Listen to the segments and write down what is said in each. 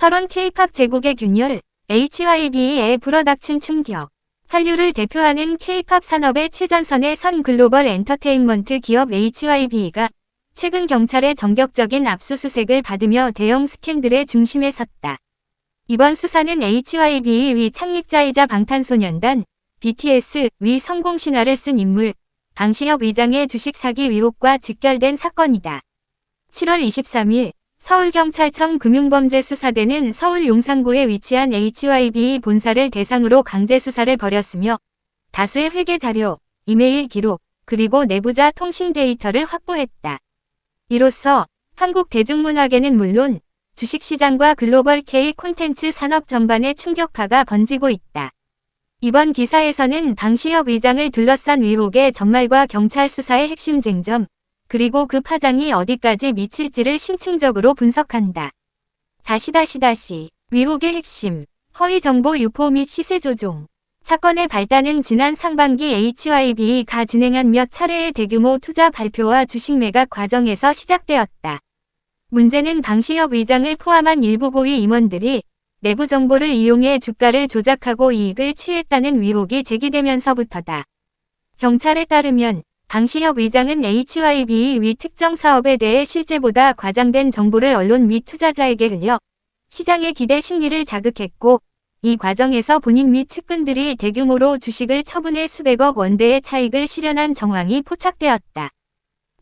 서론 K-팝 제국의 균열, HYBE에 불어닥친 충격. 한류를 대표하는 K-팝 산업의 최전선에 선 글로벌 엔터테인먼트 기업 HYBE가 최근 경찰의 전격적인 압수수색을 받으며 대형 스캔들의 중심에 섰다. 이번 수사는 HYBE 위 창립자이자 방탄소년단, BTS 위 성공신화를 쓴 인물, 방시혁 의장의 주식 사기 의혹과 직결된 사건이다. 7월 23일 서울경찰청 금융범죄수사대는 서울 용산구에 위치한 HYBE 본사를 대상으로 강제수사를 벌였으며 다수의 회계 자료, 이메일 기록, 그리고 내부자 통신 데이터를 확보했다. 이로써 한국 대중문화계는 물론 주식시장과 글로벌 K 콘텐츠 산업 전반에 충격파가 번지고 있다. 이번 기사에서는 방시혁 의장을 둘러싼 의혹의 전말과 경찰 수사의 핵심 쟁점, 그리고 그 파장이 어디까지 미칠지를 심층적으로 분석한다. 의혹의 핵심, 허위 정보 유포 및 시세 조종. 사건의 발단은 지난 상반기 HYBE가 진행한 몇 차례의 대규모 투자 발표와 주식 매각 과정에서 시작되었다. 문제는 방시혁 의장을 포함한 일부 고위 임원들이 내부 정보를 이용해 주가를 조작하고 이익을 취했다는 의혹이 제기되면서부터다. 경찰에 따르면 방시혁 의장은 HYBE 위 특정 사업에 대해 실제보다 과장된 정보를 언론 및 투자자에게 흘려 시장의 기대 심리를 자극했고, 이 과정에서 본인 및 측근들이 대규모로 주식을 처분해 수백억 원대의 차익을 실현한 정황이 포착되었다.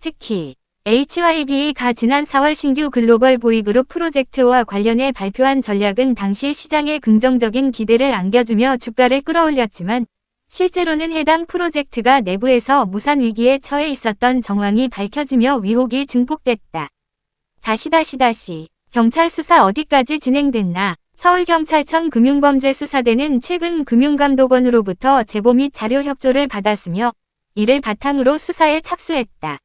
특히 HYBE가 지난 4월 신규 글로벌 보이그룹 프로젝트와 관련해 발표한 전략은 당시 시장에 긍정적인 기대를 안겨주며 주가를 끌어올렸지만 실제로는 해당 프로젝트가 내부에서 무산 위기에 처해 있었던 정황이 밝혀지며 의혹이 증폭됐다. 경찰 수사 어디까지 진행됐나? 서울경찰청 금융범죄수사대는 최근 금융감독원으로부터 제보 및 자료 협조를 받았으며 이를 바탕으로 수사에 착수했다.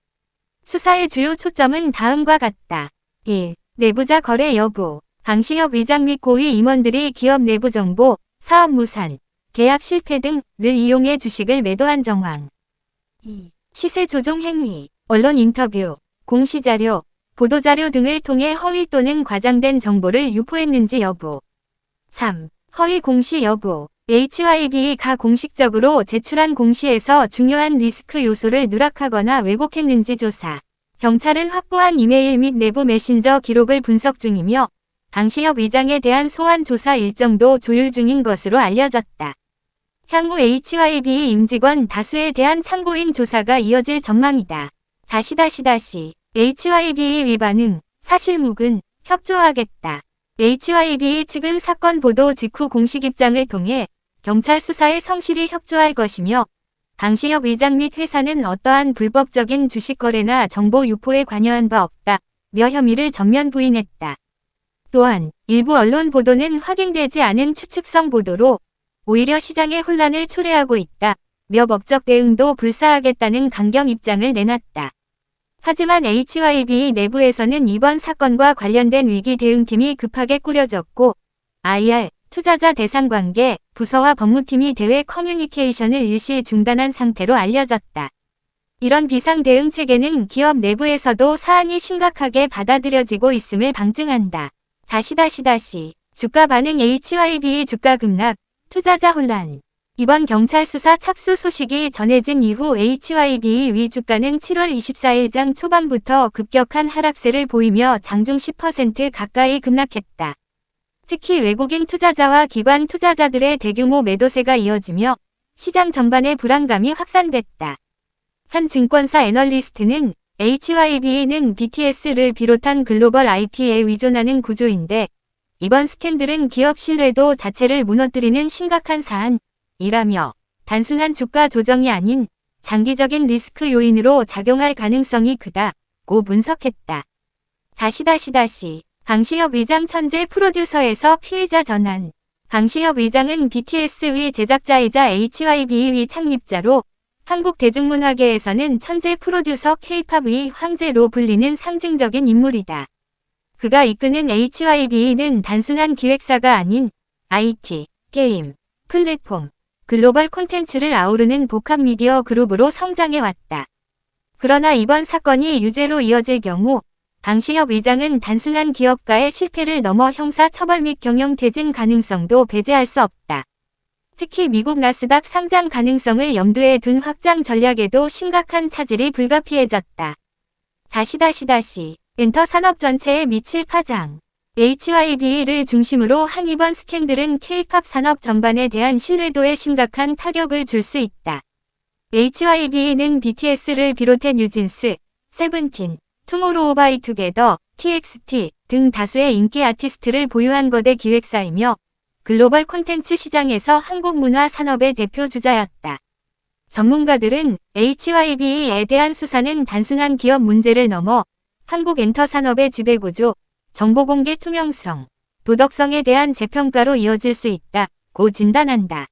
수사의 주요 초점은 다음과 같다. 1. 내부자 거래 여부. 방시혁 의장 및 고위 임원들이 기업 내부 정보, 사업 무산, 계약 실패 등을 이용해 주식을 매도한 정황. 2. 시세 조종 행위, 언론 인터뷰, 공시자료, 보도자료 등을 통해 허위 또는 과장된 정보를 유포했는지 여부. 3. 허위 공시 여부, HYBE가 공식적으로 제출한 공시에서 중요한 리스크 요소를 누락하거나 왜곡했는지 조사. 경찰은 확보한 이메일 및 내부 메신저 기록을 분석 중이며 방시혁 의장에 대한 소환 조사 일정도 조율 중인 것으로 알려졌다. 향후 HYBE 임직원 다수에 대한 참고인 조사가 이어질 전망이다. HYBE 위반응, 사실무근, 협조하겠다. HYBE 측은 사건 보도 직후 공식 입장을 통해 경찰 수사에 성실히 협조할 것이며 방시혁 의장 및 회사는 어떠한 불법적인 주식 거래나 정보 유포에 관여한 바 없다며 혐의를 전면 부인했다. 또한 일부 언론 보도는 확인되지 않은 추측성 보도로 오히려 시장의 혼란을 초래하고 있다며 법적 대응도 불사하겠다는 강경 입장을 내놨다. 하지만 HYBE 내부에서는 이번 사건과 관련된 위기 대응팀이 급하게 꾸려졌고 IR, 투자자 대상 관계, 부서와 법무팀이 대외 커뮤니케이션을 일시 중단한 상태로 알려졌다. 이런 비상 대응 체계는 기업 내부에서도 사안이 심각하게 받아들여지고 있음을 방증한다. 주가 반응 HYBE 주가 급락, 투자자 혼란. 이번 경찰 수사 착수 소식이 전해진 이후 HYBE 위 주가는 7월 24일 장 초반부터 급격한 하락세를 보이며 장중 10% 가까이 급락했다. 특히 외국인 투자자와 기관 투자자들의 대규모 매도세가 이어지며 시장 전반의 불안감이 확산됐다. 한 증권사 애널리스트는 HYBE는 BTS를 비롯한 글로벌 IP에 의존하는 구조인데 이번 스캔들은 기업 신뢰도 자체를 무너뜨리는 심각한 사안이라며 단순한 주가 조정이 아닌 장기적인 리스크 요인으로 작용할 가능성이 크다고 분석했다. 방시혁 의장 천재 프로듀서에서 피의자 전환. 방시혁 의장은 BTS 위 제작자이자 HYBE 위 창립자로 한국 대중문화계에서는 천재 프로듀서 K-팝 위 황제로 불리는 상징적인 인물이다. 그가 이끄는 HYBE는 단순한 기획사가 아닌 IT, 게임, 플랫폼, 글로벌 콘텐츠를 아우르는 복합 미디어 그룹으로 성장해왔다. 그러나 이번 사건이 유죄로 이어질 경우 방시혁 의장은 단순한 기업가의 실패를 넘어 형사 처벌 및 경영퇴진 가능성도 배제할 수 없다. 특히 미국 나스닥 상장 가능성을 염두에 둔 확장 전략에도 심각한 차질이 불가피해졌다. 엔터 산업 전체에 미칠 파장. HYBE를 중심으로 한 이번 스캔들은 K-팝 산업 전반에 대한 신뢰도에 심각한 타격을 줄 수 있다. HYBE는 BTS를 비롯해 뉴진스, 세븐틴, 투모로우바이투게더, TXT 등 다수의 인기 아티스트를 보유한 거대 기획사이며 글로벌 콘텐츠 시장에서 한국 문화 산업의 대표 주자였다. 전문가들은 HYBE에 대한 수사는 단순한 기업 문제를 넘어 한국 엔터 산업의 지배구조, 정보공개 투명성, 도덕성에 대한 재평가로 이어질 수 있다고 진단한다.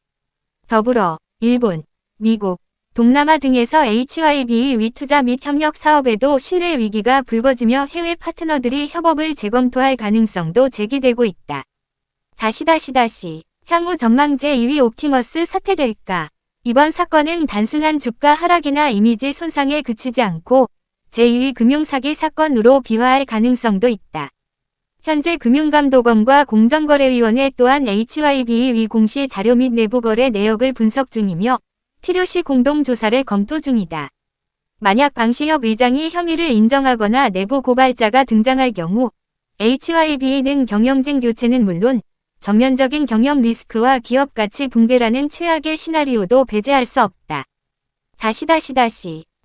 더불어 일본, 미국, 동남아 등에서 HYBE 위투자 및 협력 사업에도 신뢰 위기가 불거지며 해외 파트너들이 협업을 재검토할 가능성도 제기되고 있다. 향후 전망 제2위 옵티머스 사퇴될까? 이번 사건은 단순한 주가 하락이나 이미지 손상에 그치지 않고 제2위 금융사기 사건으로 비화할 가능성도 있다. 현재 금융감독원과 공정거래위원회 또한 HYBE 위 공시 자료 및 내부거래 내역을 분석 중이며 필요시 공동조사를 검토 중이다. 만약 방시혁 의장이 혐의를 인정하거나 내부 고발자가 등장할 경우 HYBE는 경영진 교체는 물론 전면적인 경영 리스크와 기업 가치 붕괴라는 최악의 시나리오도 배제할 수 없다.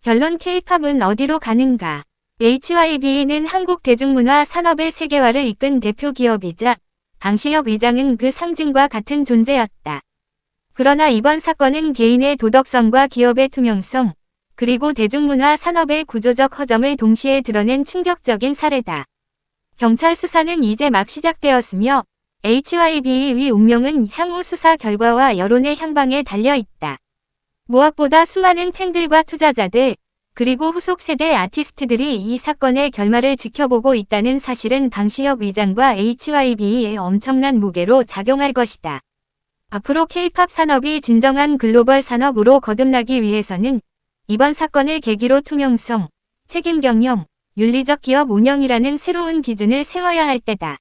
결론 K-팝은 어디로 가는가? HYBE는 한국 대중문화 산업의 세계화를 이끈 대표 기업이자 방시혁 의장은 그 상징과 같은 존재였다. 그러나 이번 사건은 개인의 도덕성과 기업의 투명성, 그리고 대중문화 산업의 구조적 허점을 동시에 드러낸 충격적인 사례다. 경찰 수사는 이제 막 시작되었으며 HYBE 위 운명은 향후 수사 결과와 여론의 향방에 달려있다. 무엇보다 수많은 팬들과 투자자들, 그리고 후속 세대 아티스트들이 이 사건의 결말을 지켜보고 있다는 사실은 방시혁 의장과 HYBE의 엄청난 무게로 작용할 것이다. 앞으로 K-팝 산업이 진정한 글로벌 산업으로 거듭나기 위해서는 이번 사건을 계기로 투명성, 책임 경영, 윤리적 기업 운영이라는 새로운 기준을 세워야 할 때다.